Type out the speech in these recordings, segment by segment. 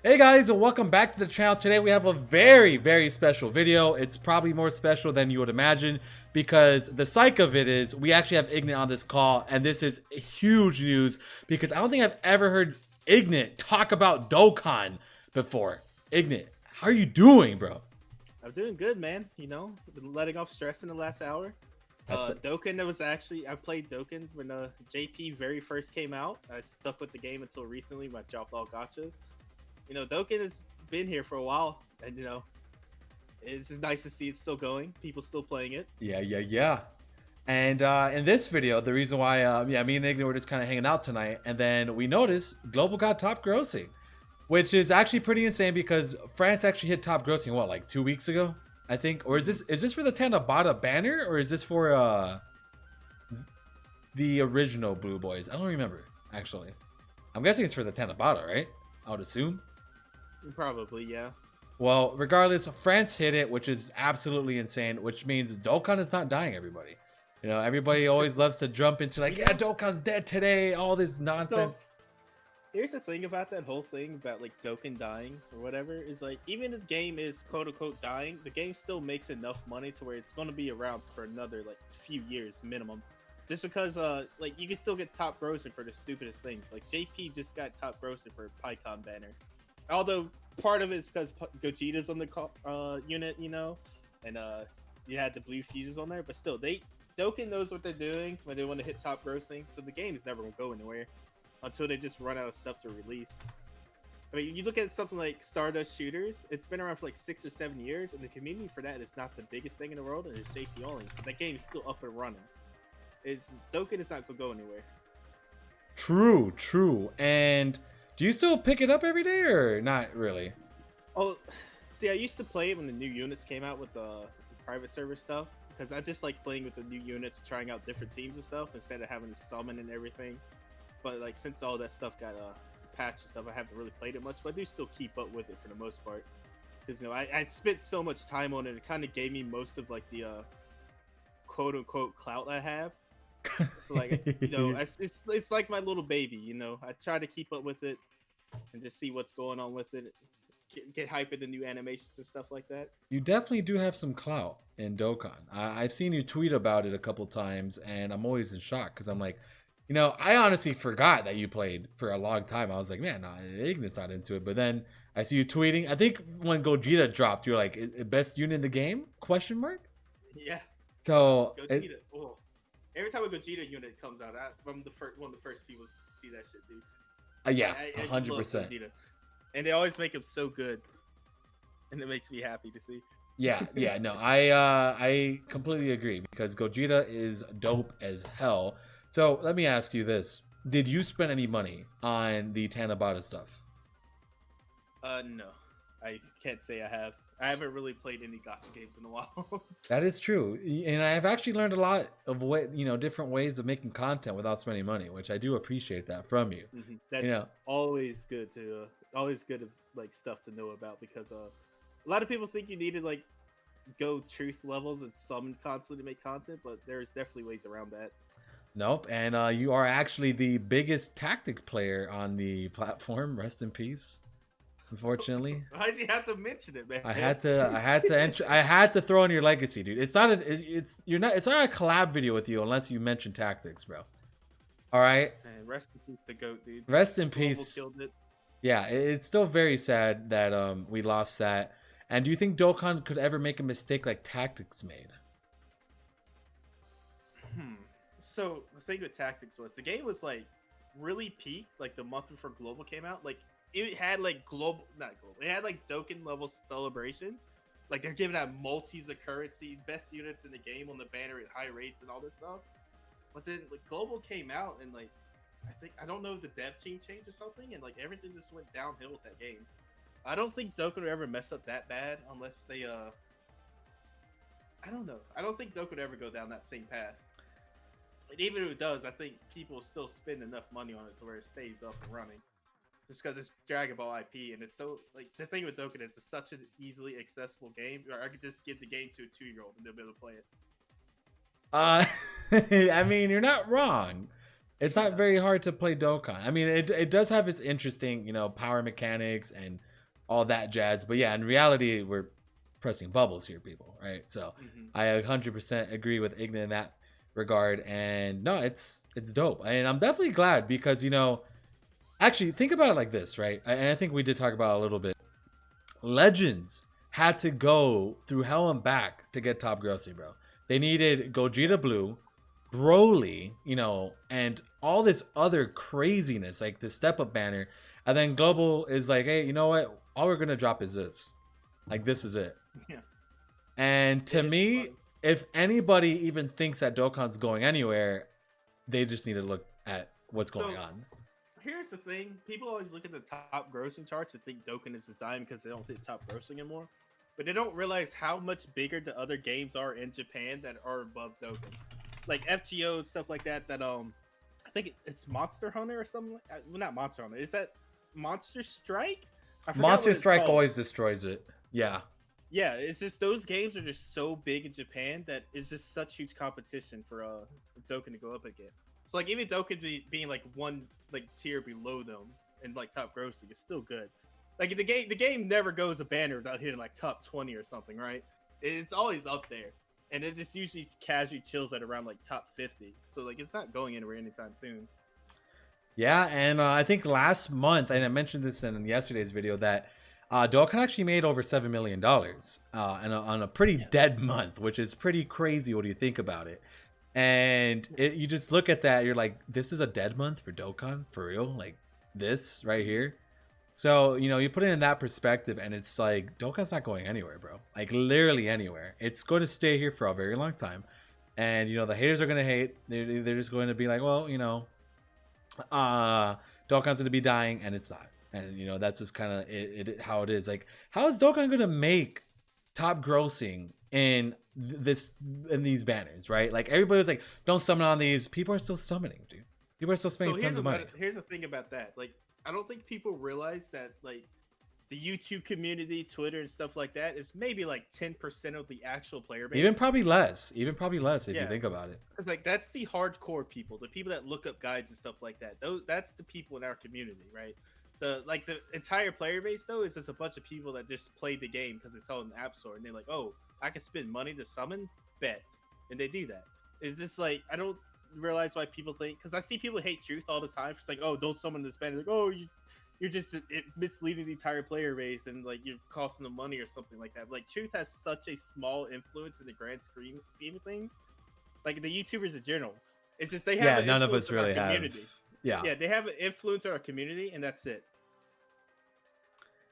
Hey guys, and welcome back to the channel. Today we have a very special video. It's probably more special than you would imagine because the psych of it is we actually have Ignant on this call, and this is huge news because I don't think I've ever heard Ignant talk about Dokkan before. Ignant, how are you doing, bro? I'm doing good, man. Been letting off stress in the last hour. That's Dokkan, I played Dokkan when JP very first came out. I stuck with the game until recently when I dropped all gotchas. Dokkan has been here for a while, and it's just nice to see it still going. People still playing it. yeah. And in this video, the reason why, me and Ignant were just kind of hanging out tonight, and then we noticed Global got top grossing. Which is actually pretty insane because France actually hit top grossing what, like 2 weeks ago, I think. Or is this for the Tanabata banner, or is this for the original Blue Boys? I don't remember actually. I'm guessing it's for the Tanabata, right? I would assume. Probably, yeah. Well, regardless, France hit it, which is absolutely insane. Which means Dokkan is not dying. Everybody, everybody always loves to jump into like, yeah, Dokkan's dead today. All this So nonsense. here's the thing about that whole thing about like Dokkan dying or whatever is like even if the game is quote unquote dying, the game still makes enough money to where it's going to be around for another like few years minimum. Just because like you can still get top grossing for the stupidest things. Like JP just got top grossing for PyCon banner. Although part of it is because Gogeta's on the unit, and you had the blue fuses on there, but still they Dokkan knows what they're doing when they want to hit top grossing, so the game is never going to go anywhere until they just run out of stuff to release. I mean, you look at something like Stardust Shooters, it's been around for like 6 or 7 years, and the community for that is not the biggest thing in the world, and it's JP only. But that game is still up and running. It's Dokkan is not going to go anywhere. True. And do you still pick it up every day or not really? Oh, see, I used to play it when the new units came out with the private server stuff, because I just like playing with the new units, trying out different teams and stuff, instead of having to summon and everything. But like since all that stuff got patched and stuff, I haven't really played it much. But I do still keep up with it for the most part because I spent so much time on it. It kind of gave me most of like the quote unquote clout I have. So like it's like my little baby. I try to keep up with it and just see what's going on with it. Get hype with the new animations and stuff like that. You definitely do have some clout in Dokkan. I've seen you tweet about it a couple times, and I'm always in shock because I'm like, I honestly forgot that you played for a long time. I was like, man, nah, Ignat's not into it. But then I see you tweeting. I think when Gogeta dropped, you're like, best unit in the game? Question mark. Yeah, So Gogeta. Oh, every time a Gogeta unit comes out, I'm one of the first people to see that shit, dude. yeah, I 100%. Gogeta, and they always make him so good, and it makes me happy to see. Yeah, no, I completely agree because Gogeta is dope as hell. So let me ask you this: did you spend any money on the Tanabata stuff? No, I can't say I have. I haven't really played any gotcha games in a while. That is true, and I've actually learned a lot of what different ways of making content without spending money, which I do appreciate that from you. You That's know, always good of like stuff to know about because a lot of people think you need to like go truth levels and summon constantly to make content, but there's definitely ways around that. nope, and you are actually the biggest tactic player on the platform. Rest in peace. Unfortunately, Why'd you have to mention it, man? I had to throw in your legacy, dude. It's not it's not a collab video with you unless you mention tactics, bro. All right, Man, rest in peace, the goat, dude. rest in Global peace. killed it. Yeah, it's still very sad that we lost that. And do you think Dokkan could ever make a mistake like Tactics made? Hmm. So the thing with tactics was the game was like really peaked like the month before Global came out. Like it had like not global. It had like Dokkan level celebrations. Like they're giving out multis of currency, best units in the game on the banner at high rates and all this stuff. But then like Global came out and like I don't know if the dev team changed or something, and like everything just went downhill with that game. I don't think Dokkan would ever mess up that bad unless they I don't know. I don't think Dokkan would ever go down that same path. And even if it does, I think people still spend enough money on it to where it stays up and running. Just because it's Dragon Ball IP, and it's so like the thing with Dokkan is it's such an easily accessible game. Or I could just give the game to a 2-year-old and they'll be able to play it. I mean, you're not wrong. It's Yeah. not very hard to play Dokkan. I mean, it does have its interesting, power mechanics and all that jazz. But yeah, in reality, we're pressing bubbles here, people, right? So Hmm. I 100% agree with Ignat in that regard. And no, it's dope, and I'm definitely glad because actually think about it like this, right? And I think we did talk about it a little bit. Legends had to go through hell and back to get top grossing, bro. They needed Gogeta Blue, Broly, and all this other craziness, like the step up banner. And then Global is like, hey, you know what? All we're gonna drop is this. Like this is it. Yeah, And to it's me, funny. if anybody even thinks that Dokkan's going anywhere, they just need to look at what's going So on. here's the thing: people always look at the top grossing charts and think Dokkan is the time because they don't hit top grossing anymore, but they don't realize how much bigger the other games are in Japan that are above Dokkan, like FGO and stuff like that. That I think it's Monster Hunter or something. Well, not Monster Hunter. Is that Monster Strike? I forgot what Monster it's Strike called. always destroys it. Yeah. Yeah, it's just those games are just so big in Japan that it's just such huge competition for Dokkan to go up again. So like even Dokkan being like one like tier below them and like top grossing, it's still good. Like the game never goes a banner without hitting like top 20 or something, right? It's always up there, and it just usually casually chills at around like top 50. So like it's not going anywhere anytime soon. Yeah, and I think last month, and I mentioned this in yesterday's video, that Dokkan actually made over $7 million on a pretty Yeah. dead month, which is pretty crazy. What do you think about it? And you just look at that, you're like, this is a dead month for Dokkan, for real? Like this right here? So, you put it in that perspective, and it's like, Dokkan's not going anywhere, bro. Like, literally anywhere. It's going to stay here for a very long time. And, the haters are going to hate. They're just going to be like, well, Dokkan's gonna be dying, and it's not. And that's just kind of how it is. Like, how is Dokkan gonna make top grossing in these banners, right? Like everybody was like, don't summon on these. People are still summoning, dude. People are still So spending tons of money. here's the thing about that. Like I don't think people realize that like the YouTube community, Twitter, and stuff like that is maybe like 10% of the actual player base. Even probably less. Even probably less if you Yeah, think about it. because like that's the hardcore people, the people that look up guides and stuff like that. That's the people in our community, right? The entire player base though is just a bunch of people that just played the game because it's all in the app store and they're like, oh, I can spend money to summon, bet, and they do that. It's just like I don't realize why people think because I see people hate Truth all the time. It's like, oh, don't summon this band. Like, oh, you're just misleading the entire player base and like you're costing them money or something like that. But, like Truth has such a small influence in the grand scheme of things. Like the YouTubers in general, it's just they have Yeah, an none of influence us on our really have. community. Yeah. Yeah, they have an influence on our community, and that's it.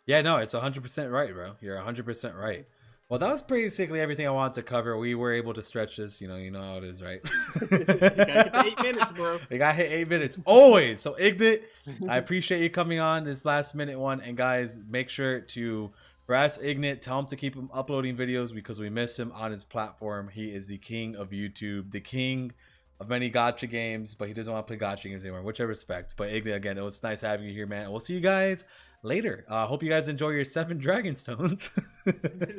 Yeah, no, it's 100% right, bro. You're 100% right. Well, that was basically everything I wanted to cover. We were able to stretch this. You know how it is, right? You gotta get the 8 minutes, bro. We got hit 8 minutes always. So Ignat, I appreciate you coming on this last minute one. And guys, make sure to harass Ignat. Tell him to keep him uploading videos because we miss him on his platform. He is the king of YouTube, the king of many gotcha games, but he doesn't want to play gotcha games anymore, in which I respect. But Ignat, again, it was nice having you here, man. We'll see you guys later. Hope you guys enjoy your 7 dragon stones. See you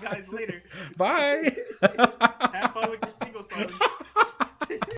guys later. Bye. Have fun with your single song.